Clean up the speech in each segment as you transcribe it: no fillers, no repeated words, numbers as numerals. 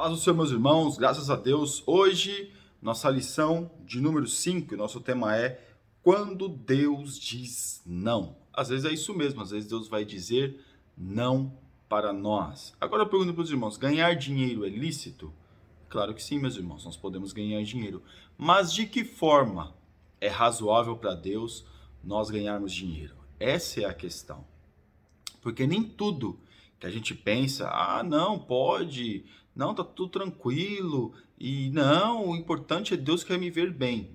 Paz do Senhor, meus irmãos, graças a Deus. Hoje, nossa lição de número 5, nosso tema é Quando Deus diz não. Às vezes é isso mesmo, às vezes Deus vai dizer não para nós. Agora eu pergunto para os irmãos, ganhar dinheiro é lícito? Claro que sim, meus irmãos, nós podemos ganhar dinheiro. Mas de que forma é razoável para Deus nós ganharmos dinheiro? Essa é a questão. Porque nem tudo que a gente pensa, não, pode, não, tá tudo tranquilo, e não, o importante é Deus quer me ver bem.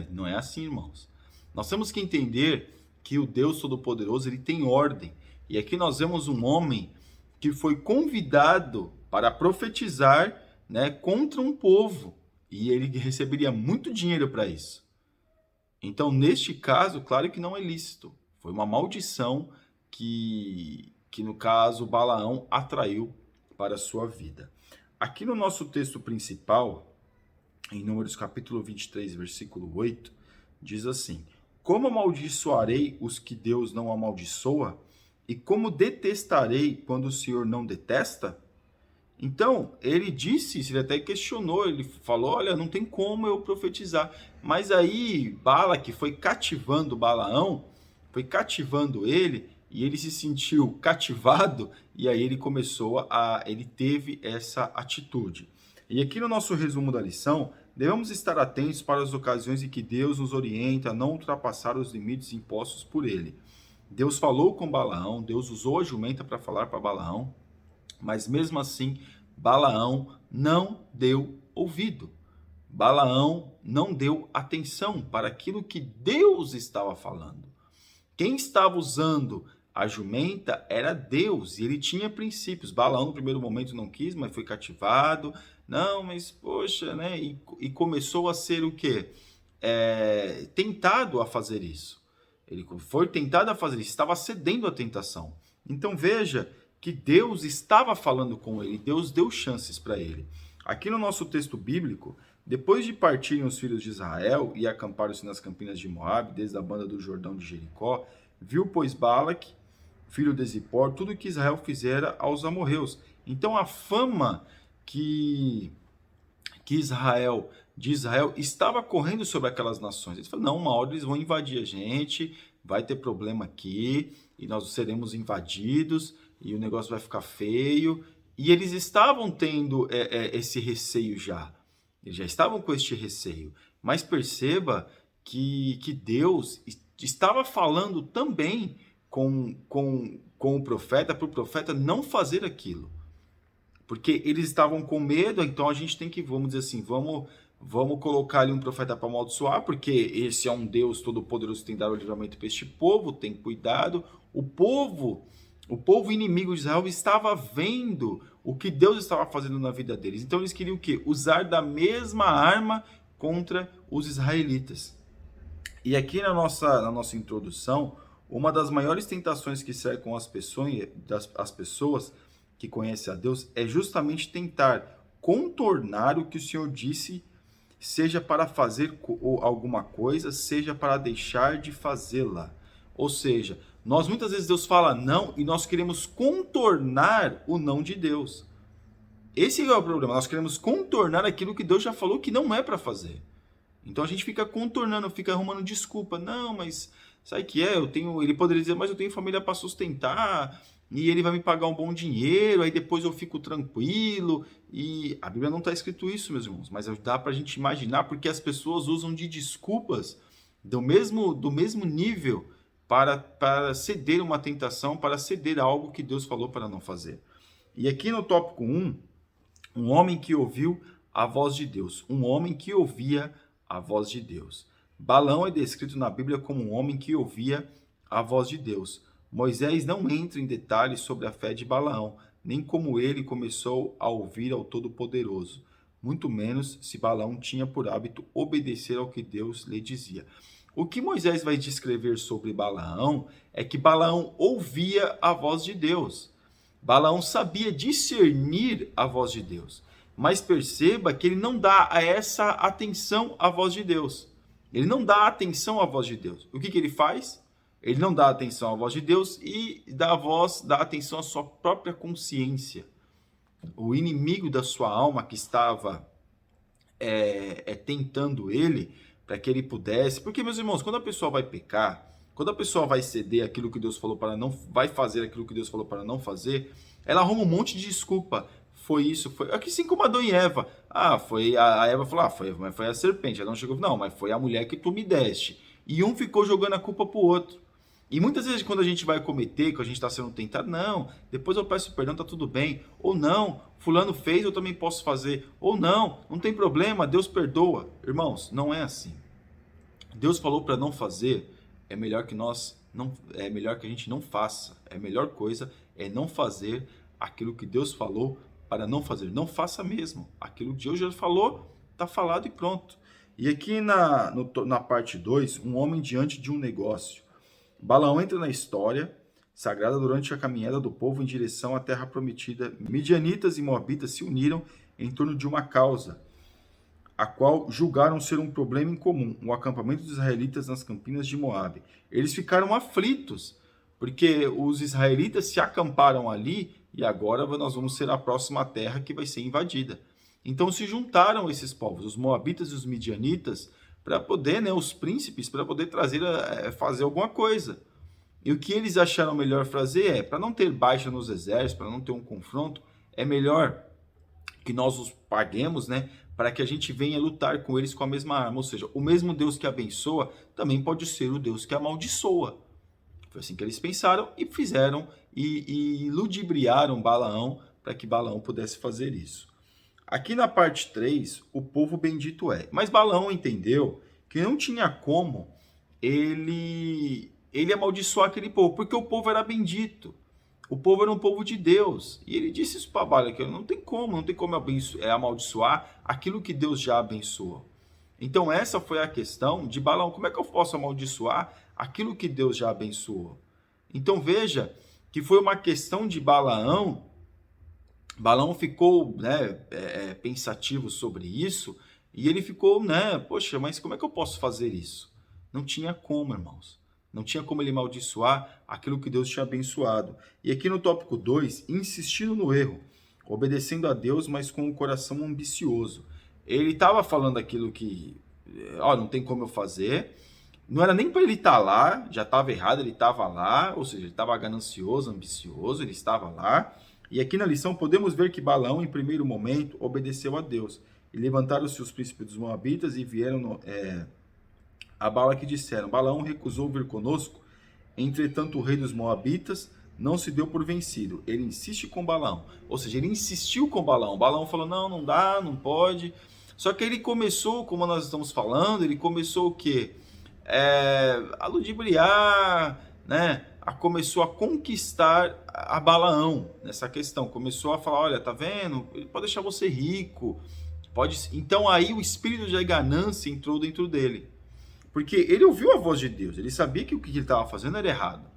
Não é assim, irmãos. Nós temos que entender que o Deus Todo-Poderoso, ele tem ordem. E aqui nós vemos um homem que foi convidado para profetizar, né, contra um povo, e ele receberia muito dinheiro para isso. Então, neste caso, claro que não é lícito. Foi uma maldição que no caso Balaão atraiu para a sua vida. Aqui no nosso texto principal, em Números capítulo 23, versículo 8, diz assim: Como amaldiçoarei os que Deus não amaldiçoa? E como detestarei quando o Senhor não detesta? Então, ele disse, ele até questionou, ele falou, olha, não tem como eu profetizar. Mas aí, Balaque foi cativando Balaão, foi cativando ele, e ele se sentiu cativado, e aí ele teve essa atitude. E aqui no nosso resumo da lição, devemos estar atentos para as ocasiões em que Deus nos orienta a não ultrapassar os limites impostos por ele. Deus falou com Balaão, Deus usou a jumenta para falar para Balaão, mas mesmo assim, Balaão não deu ouvido. Balaão não deu atenção para aquilo que Deus estava falando. Quem estava usando a jumenta era Deus, e ele tinha princípios. Balaão no primeiro momento não quis, mas foi cativado. Não, mas poxa, né? E começou a ser o quê? Tentado a fazer isso. Ele foi tentado a fazer isso, estava cedendo à tentação. Então veja que Deus estava falando com ele, Deus deu chances para ele. Aqui no nosso texto bíblico, depois de partirem os filhos de Israel e acamparam-se nas campinas de Moabe, desde a banda do Jordão de Jericó, viu, pois, Balaque, filho de Zippor, tudo que Israel fizera aos amorreus. Então a fama de Israel estava correndo sobre aquelas nações. Eles falaram, não, uma hora eles vão invadir a gente, vai ter problema aqui, e nós seremos invadidos, e o negócio vai ficar feio. E eles estavam tendo esse receio já. Eles já estavam com este receio. Mas perceba que Deus estava falando também com o profeta, para o profeta não fazer aquilo. Porque eles estavam com medo, então a gente tem que, vamos dizer assim, vamos colocar ali um profeta para amaldiçoar, porque esse é um Deus todo-poderoso que tem dado o livramento para este povo, tem cuidado. O povo inimigo de Israel estava vendo o que Deus estava fazendo na vida deles. Então eles queriam o quê? Usar da mesma arma contra os israelitas. E aqui na nossa introdução, uma das maiores tentações que cercam as pessoas que conhecem a Deus é justamente tentar contornar o que o Senhor disse, seja para fazer alguma coisa, seja para deixar de fazê-la. Ou seja, muitas vezes Deus fala não e nós queremos contornar o não de Deus. Esse é o problema, nós queremos contornar aquilo que Deus já falou que não é para fazer. Então a gente fica contornando, fica arrumando desculpa. Não, mas sabe o que é? Ele poderia dizer, mas eu tenho família para sustentar, e ele vai me pagar um bom dinheiro, aí depois eu fico tranquilo. E a Bíblia não está escrito isso, meus irmãos, mas dá para a gente imaginar, porque as pessoas usam de desculpas do mesmo nível para ceder uma tentação, para ceder algo que Deus falou para não fazer. E aqui no tópico 1, um homem que ouviu a voz de Deus, um homem que ouvia a voz de Deus. Balaão é descrito na Bíblia como um homem que ouvia a voz de Deus. Moisés não entra em detalhes sobre a fé de Balaão, nem como ele começou a ouvir ao Todo-Poderoso, muito menos se Balaão tinha por hábito obedecer ao que Deus lhe dizia. O que Moisés vai descrever sobre Balaão é que Balaão ouvia a voz de Deus. Balaão sabia discernir a voz de Deus. Mas perceba que ele não dá essa atenção à voz de Deus. Ele não dá atenção à voz de Deus. O que ele faz? Ele não dá atenção à voz de Deus e dá atenção à sua própria consciência. o inimigo da sua alma que estava tentando ele para que ele pudesse. Porque, meus irmãos, quando a pessoa vai pecar, quando a pessoa vai ceder aquilo que Deus falou para não, vai fazer aquilo que Deus falou para não fazer, ela arruma um monte de desculpa. Foi isso, foi. Aqui assim como Adão e Eva. Ah, foi. A Eva falou, foi a serpente. Ela não chegou, não, mas foi a mulher que tu me deste. E um ficou jogando a culpa pro outro. E muitas vezes quando a gente vai cometer, quando a gente está sendo tentado, não, depois eu peço perdão, tá tudo bem. Ou não, fulano fez, eu também posso fazer. Ou não, não tem problema, Deus perdoa. Irmãos, não é assim. Deus falou para não fazer, é melhor que a gente não faça. A melhor coisa é não fazer aquilo que Deus falou para não fazer. Não faça mesmo. Aquilo que Deus já falou, está falado e pronto. E aqui na parte 2, um homem diante de um negócio. Balaão entra na história sagrada durante a caminhada do povo em direção à terra prometida. Midianitas e moabitas se uniram em torno de uma causa, a qual julgaram ser um problema em comum, o acampamento dos israelitas nas campinas de Moabe. Eles ficaram aflitos, porque os israelitas se acamparam ali e agora nós vamos ser a próxima terra que vai ser invadida. Então se juntaram esses povos, os moabitas e os midianitas, para poder, os príncipes, para poder trazer, fazer alguma coisa. E o que eles acharam melhor fazer para não ter baixa nos exércitos, para não ter um confronto, é melhor que nós os paguemos, para que a gente venha lutar com eles com a mesma arma. Ou seja, o mesmo Deus que abençoa também pode ser o Deus que amaldiçoa. Foi assim que eles pensaram e fizeram e ludibriaram Balaão para que Balaão pudesse fazer isso. Aqui na parte 3, o povo bendito é. Mas Balaão entendeu que não tinha como ele amaldiçoar aquele povo, porque o povo era bendito. O povo era um povo de Deus. E ele disse isso para Balaão, que não tem como amaldiçoar aquilo que Deus já abençoou. Então essa foi a questão de Balaão. Como é que eu posso amaldiçoar aquilo que Deus já abençoou? Então veja que foi uma questão de Balaão. Balaão ficou pensativo sobre isso e ele ficou, poxa, mas como é que eu posso fazer isso? Não tinha como, irmãos. Não tinha como ele amaldiçoar aquilo que Deus tinha abençoado. E aqui no tópico 2, insistindo no erro, obedecendo a Deus, mas com o coração ambicioso. Ele estava falando aquilo que, não tem como eu fazer. Não era nem para ele estar lá, já estava errado, ele estava lá, ou seja, ele estava ganancioso, ambicioso, ele estava lá. E aqui na lição podemos ver que Balaão, em primeiro momento, obedeceu a Deus. E levantaram-se os príncipes dos moabitas e vieram a Balaque e disseram: Balaão recusou vir conosco, entretanto o rei dos moabitas não se deu por vencido. Ele insiste com Balaão. Ou seja, ele insistiu com Balaão. Balaão falou: não dá, não pode. Só que ele começou, como nós estamos falando, ele começou o quê? A ludibriar, começou a conquistar a Balaão nessa questão. Começou a falar: olha, tá vendo? Ele pode deixar você rico. Então aí o espírito de ganância entrou dentro dele. Porque ele ouviu a voz de Deus, ele sabia que o que ele estava fazendo era errado.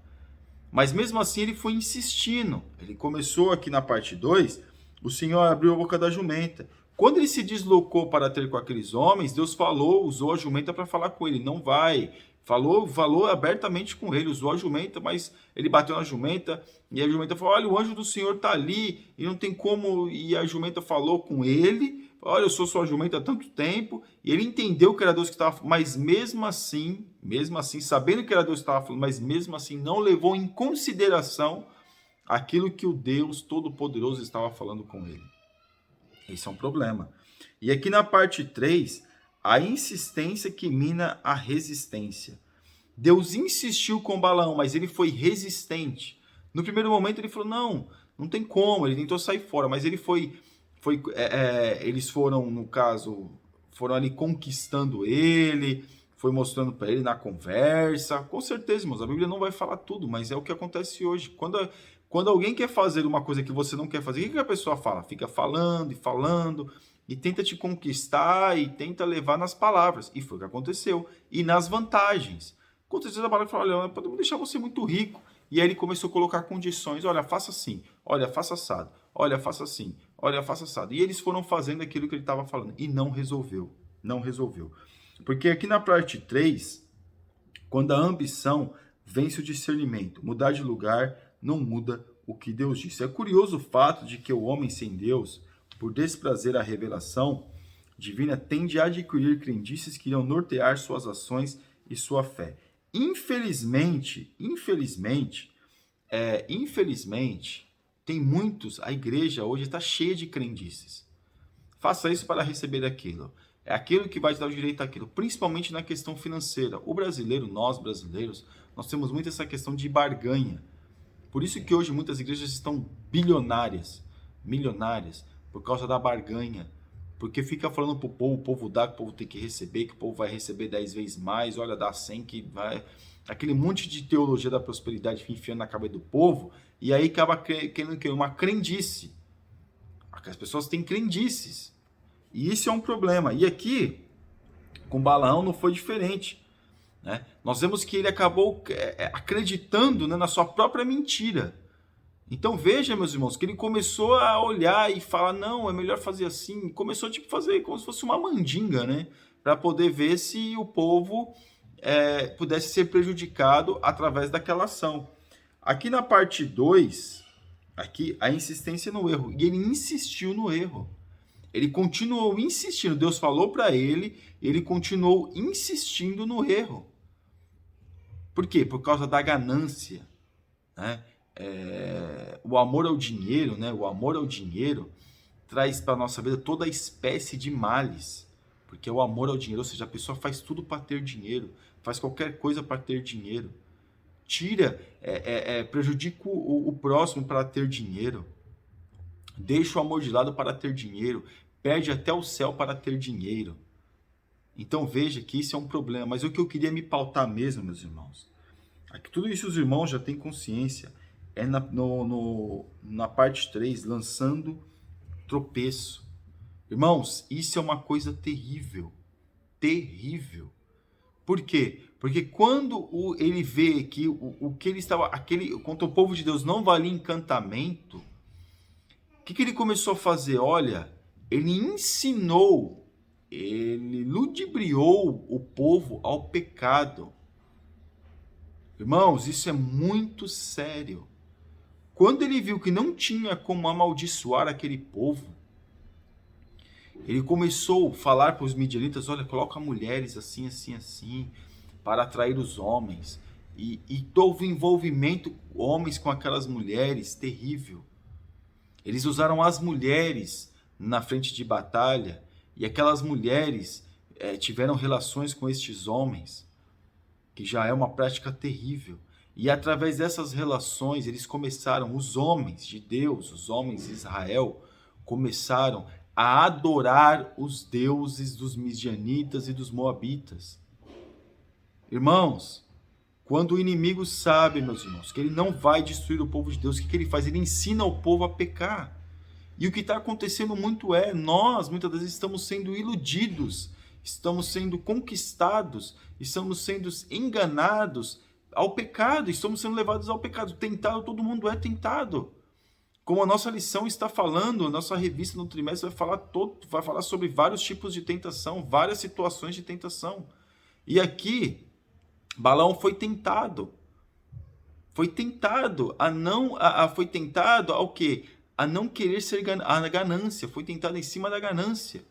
Mas mesmo assim ele foi insistindo. Ele começou aqui na parte 2, o Senhor abriu a boca da jumenta. Quando ele se deslocou para ter com aqueles homens, Deus usou a jumenta para falar com ele. Não vai. Falou abertamente com ele, usou a jumenta, mas ele bateu na jumenta e a jumenta falou: olha, o anjo do Senhor está ali e não tem como. E a jumenta falou com ele: olha, eu sou sua jumenta há tanto tempo. E ele entendeu que era Deus que estava falando, mas mesmo assim, sabendo que era Deus que estava falando, mas mesmo assim não levou em consideração aquilo que o Deus Todo-Poderoso estava falando com ele. Esse é um problema. E aqui na parte 3, a insistência que mina a resistência. Deus insistiu com Balaão, mas ele foi resistente. No primeiro momento ele falou: não tem como. Ele tentou sair fora, mas ele eles foram, no caso, foram ali conquistando ele, foi mostrando para ele na conversa. Com certeza, irmãos, a Bíblia não vai falar tudo, mas é o que acontece hoje. Quando alguém quer fazer uma coisa que você não quer fazer, o que a pessoa fala? Fica falando e falando e tenta te conquistar e tenta levar nas palavras. E foi o que aconteceu. E nas vantagens. Com certeza a palavra fala: olha, podemos deixar você muito rico. E aí ele começou a colocar condições: olha, faça assim, olha, faça assado, olha, faça assim, olha, faça assado. E eles foram fazendo aquilo que ele estava falando. E não resolveu. Não resolveu. Porque aqui na parte 3, quando a ambição vence o discernimento, mudar de lugar não muda o que Deus disse. É curioso o fato de que o homem sem Deus, por desprazer a revelação divina, tende a adquirir crendices que irão nortear suas ações e sua fé. Infelizmente, tem muitos, a igreja hoje está cheia de crendices. Faça isso para receber aquilo. É aquilo que vai te dar o direito àquilo, principalmente na questão financeira. O brasileiro, nós brasileiros, nós temos muito essa questão de barganha. Por isso que hoje muitas igrejas estão bilionárias, milionárias, por causa da barganha. Porque fica falando para o povo dá, que o povo tem que receber, que o povo vai receber 10 vezes mais, olha, dá 100, que vai... Aquele monte de teologia da prosperidade enfiando na cabeça do povo, e aí acaba querendo uma crendice. As pessoas têm crendices. E isso é um problema. E aqui, com Balaão, não foi diferente. Né? Nós vemos que ele acabou acreditando, né, na sua própria mentira. Então veja, meus irmãos, que ele começou a olhar e falar, não, é melhor fazer assim. Começou a fazer como se fosse uma mandinga, né? Para poder ver se o povo pudesse ser prejudicado através daquela ação. Aqui na parte 2, aqui, a insistência no erro. E ele insistiu no erro. Ele continuou insistindo. Deus falou para ele, ele continuou insistindo no erro. Por quê? Por causa da ganância. Né? O amor ao dinheiro, né? O amor ao dinheiro traz para a nossa vida toda espécie de males. Porque o amor ao dinheiro, ou seja, a pessoa faz tudo para ter dinheiro, faz qualquer coisa para ter dinheiro. Prejudica o próximo para ter dinheiro. Deixa o amor de lado para ter dinheiro. Perde até o céu para ter dinheiro. Então veja que isso é um problema. Mas o que eu queria me pautar mesmo, meus irmãos, aqui, tudo isso os irmãos já têm consciência. É na parte 3, lançando tropeço. Irmãos, isso é uma coisa terrível. Terrível. Por quê? Porque quando ele vê que o que ele estava, contra o povo de Deus não valia encantamento, o que ele começou a fazer? Olha, ele ensinou, ele ludibriou o povo ao pecado. Irmãos, isso é muito sério. Quando ele viu que não tinha como amaldiçoar aquele povo, ele começou a falar para os midianitas, olha, coloca mulheres assim, assim, assim, para atrair os homens. E houve envolvimento, homens com aquelas mulheres, terrível. Eles usaram as mulheres na frente de batalha, e aquelas mulheres tiveram relações com estes homens, que já é uma prática terrível. E através dessas relações, eles começaram, os homens de Deus, os homens de Israel, começaram a adorar os deuses dos midianitas e dos moabitas. Irmãos, quando o inimigo sabe, meus irmãos, que ele não vai destruir o povo de Deus, o que ele faz? Ele ensina o povo a pecar. E o que está acontecendo muito nós, muitas vezes, estamos sendo iludidos, estamos sendo conquistados, estamos sendo enganados ao pecado, estamos sendo levados ao pecado. Tentado, todo mundo é tentado. Como a nossa lição está falando, a nossa revista no trimestre vai falar sobre vários tipos de tentação, várias situações de tentação. E aqui, Balaão foi tentado. Foi tentado foi tentado ao quê? A não querer ser a ganância. Foi tentado em cima da ganância,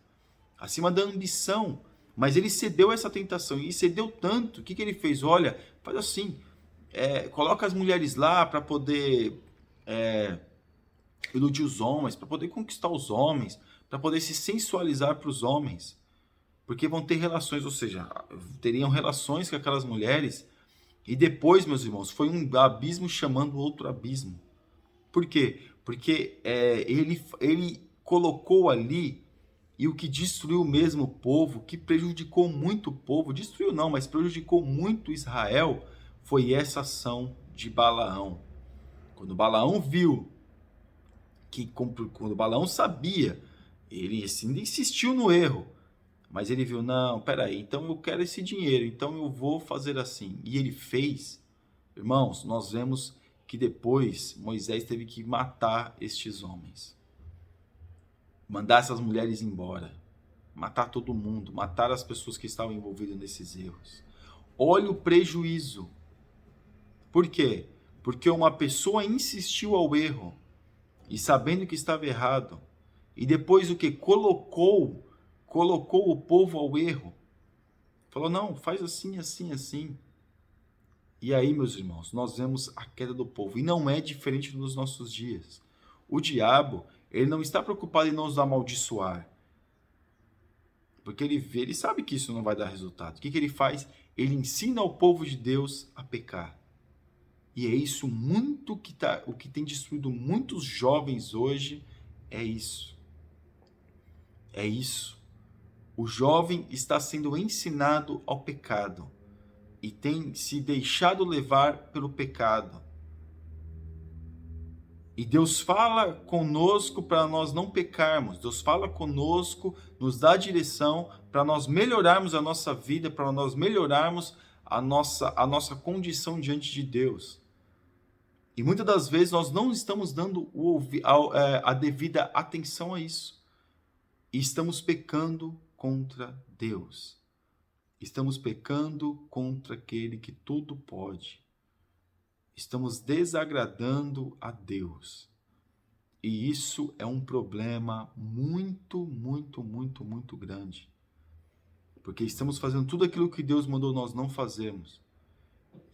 acima da ambição. Mas ele cedeu a essa tentação, e cedeu tanto, o que ele fez? Olha, faz assim, coloca as mulheres lá para poder iludir os homens, para poder conquistar os homens, para poder se sensualizar para os homens, porque vão ter relações, ou seja, teriam relações com aquelas mulheres, e depois, meus irmãos, foi um abismo chamando outro abismo. Por quê? Porque ele colocou ali, e o que destruiu mesmo o povo, que prejudicou muito o povo, destruiu não, mas prejudicou muito Israel, foi essa ação de Balaão. Quando Balaão viu, quando Balaão sabia, ele ainda insistiu no erro, mas ele viu, não, peraí, então eu quero esse dinheiro, então eu vou fazer assim. E ele fez. Irmãos, nós vemos que depois Moisés teve que matar estes homens. Mandar essas mulheres embora. Matar todo mundo. Matar as pessoas que estavam envolvidas nesses erros. Olha o prejuízo. Por quê? porque uma pessoa insistiu ao erro, e sabendo que estava errado, e depois o que? Colocou o povo ao erro. Falou, não, faz assim, assim, assim. E aí, meus irmãos, nós vemos a queda do povo. E não é diferente nos nossos dias. O diabo, ele não está preocupado em nos amaldiçoar. Porque ele sabe que isso não vai dar resultado. O que ele faz? Ele ensina o povo de Deus a pecar. E é isso o que tem destruído muitos jovens hoje, é isso. É isso. O jovem está sendo ensinado ao pecado e tem se deixado levar pelo pecado. E Deus fala conosco para nós não pecarmos. Deus fala conosco, nos dá direção para nós melhorarmos a nossa vida, para nós melhorarmos a nossa condição diante de Deus. E muitas das vezes nós não estamos dando a devida atenção a isso. E estamos pecando contra Deus. Estamos pecando contra aquele que tudo pode. Estamos desagradando a Deus. E isso é um problema muito, muito, muito, muito grande. Porque estamos fazendo tudo aquilo que Deus mandou nós não fazermos.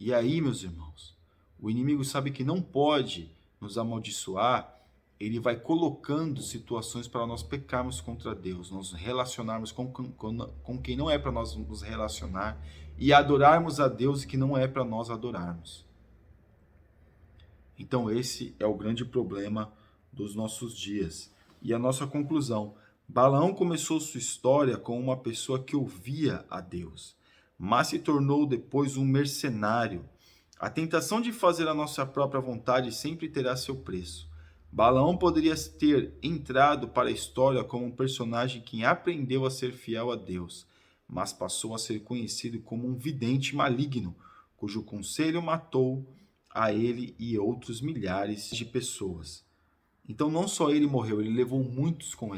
E aí, meus irmãos, o inimigo sabe que não pode nos amaldiçoar, ele vai colocando situações para nós pecarmos contra Deus, nos relacionarmos com quem não é para nós nos relacionar e adorarmos a Deus que não é para nós adorarmos. Então esse é o grande problema dos nossos dias. E a nossa conclusão, Balaão começou sua história como uma pessoa que ouvia a Deus, mas se tornou depois um mercenário. A tentação de fazer a nossa própria vontade sempre terá seu preço. Balaão poderia ter entrado para a história como um personagem que aprendeu a ser fiel a Deus, mas passou a ser conhecido como um vidente maligno, cujo conselho matou a ele e outros milhares de pessoas. Então não só ele morreu, ele levou muitos com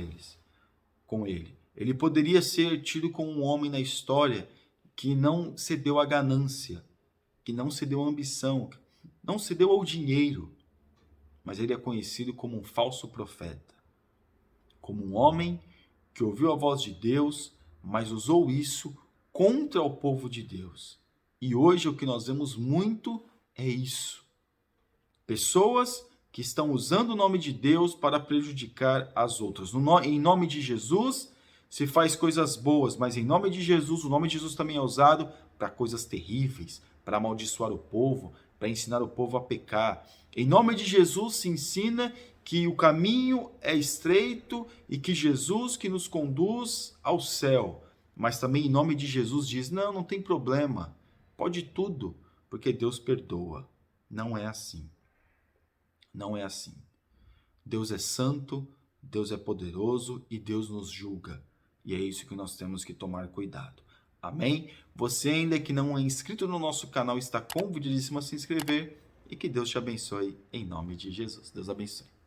ele. Ele poderia ser tido como um homem na história que não cedeu à ganância, que não cedeu à ambição, não cedeu ao dinheiro, mas ele é conhecido como um falso profeta, como um homem que ouviu a voz de Deus, mas usou isso contra o povo de Deus. E hoje o que nós vemos muito é isso. Pessoas que estão usando o nome de Deus para prejudicar as outras. Em nome de Jesus se faz coisas boas, mas em nome de Jesus, o nome de Jesus também é usado para coisas terríveis, para amaldiçoar o povo, para ensinar o povo a pecar. Em nome de Jesus se ensina que o caminho é estreito e que Jesus que nos conduz ao céu. Mas também em nome de Jesus diz, não tem problema, pode tudo, porque Deus perdoa. Não é assim. Não é assim. Deus é santo, Deus é poderoso e Deus nos julga. E é isso que nós temos que tomar cuidado. Amém? Você ainda que não é inscrito no nosso canal está convidadíssimo a se inscrever e que Deus te abençoe em nome de Jesus. Deus abençoe.